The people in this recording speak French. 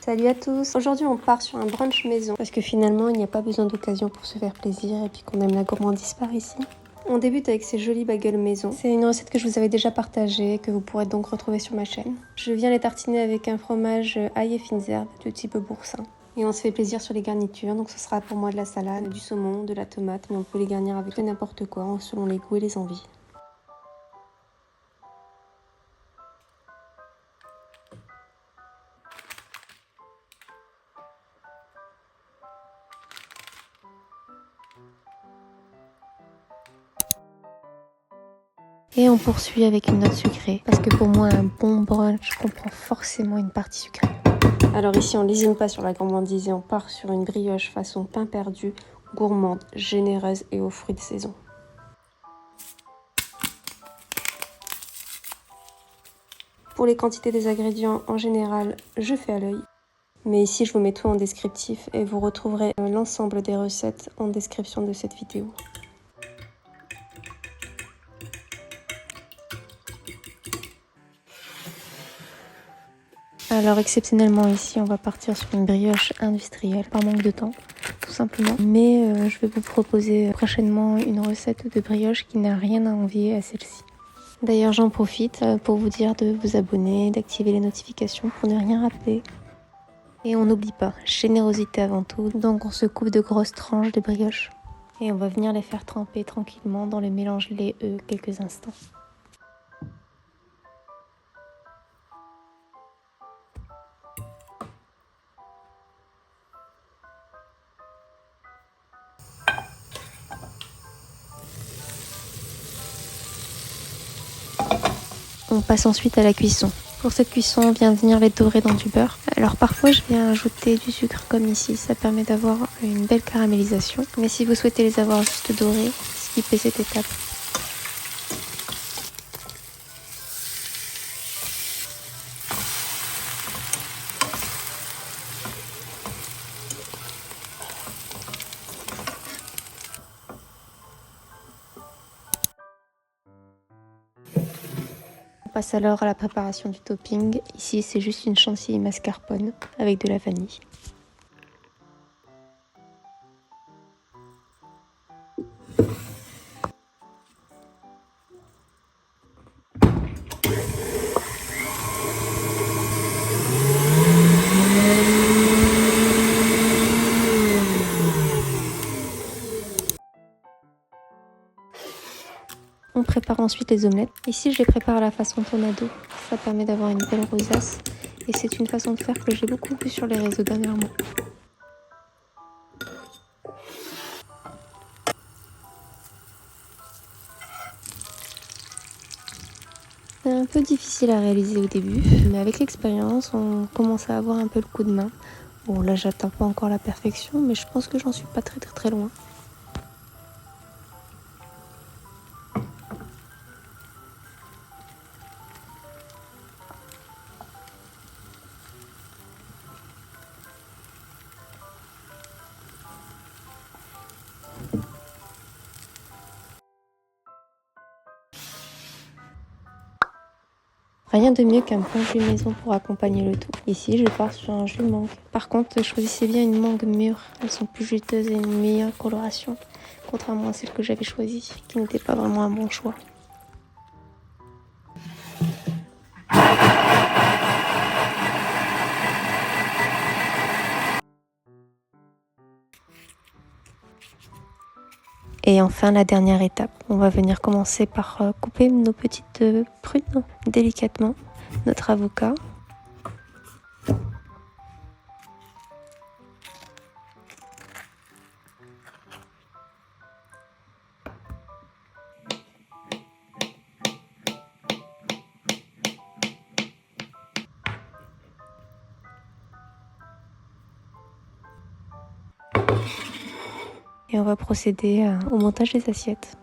Salut à tous. Aujourd'hui on part sur un brunch maison parce que finalement il n'y a pas besoin d'occasion pour se faire plaisir et puis qu'on aime la gourmandise par ici. On débute avec ces jolis bagels maison. C'est une recette que je vous avais déjà partagée, que vous pourrez donc retrouver sur ma chaîne. Je viens les tartiner avec un fromage ail et fines herbes de type boursin. Et on se fait plaisir sur les garnitures, donc ce sera pour moi de la salade, du saumon, de la tomate, mais on peut les garnir avec n'importe quoi selon les goûts et les envies. Et on poursuit avec une note sucrée, parce que pour moi un bon brunch comprend forcément une partie sucrée. Alors ici on lésine pas sur la gourmandise et on part sur une brioche façon pain perdu, gourmande, généreuse et aux fruits de saison. Pour les quantités des ingrédients, en général, je fais à l'œil. Mais ici je vous mets tout en descriptif et vous retrouverez l'ensemble des recettes en description de cette vidéo. Alors exceptionnellement ici on va partir sur une brioche industrielle par manque de temps tout simplement, mais je vais vous proposer prochainement une recette de brioche qui n'a rien à envier à celle-ci. D'ailleurs j'en profite pour vous dire de vous abonner, d'activer les notifications pour ne rien rater. Et on n'oublie pas, générosité avant tout, donc on se coupe de grosses tranches de brioche et on va venir les faire tremper tranquillement dans le mélange lait-œuf quelques instants. On passe ensuite à la cuisson. Pour cette cuisson, on vient venir les dorer dans du beurre. Alors parfois, je viens ajouter du sucre comme ici, ça permet d'avoir une belle caramélisation. Mais si vous souhaitez les avoir juste dorés, skippez cette étape. On passe alors à la préparation du topping. Ici, c'est juste une chantilly mascarpone avec de la vanille. On prépare ensuite les omelettes. Ici, je les prépare à la façon tornado. Ça permet d'avoir une belle rosace. Et c'est une façon de faire que j'ai beaucoup vue sur les réseaux dernièrement. C'est un peu difficile à réaliser au début, mais avec l'expérience, on commence à avoir un peu le coup de main. Bon, là, j'atteins pas encore la perfection, mais je pense que j'en suis pas très loin. Rien de mieux qu'un bon jus maison pour accompagner le tout. Ici, je pars sur un jus mangue. Par contre, choisissez bien une mangue mûre. Elles sont plus juteuses et une meilleure coloration, contrairement à celle que j'avais choisie, qui n'était pas vraiment un bon choix. Et enfin, la dernière étape, on va venir commencer par couper nos petites prunes délicatement, notre avocat. Et on va procéder au montage des assiettes.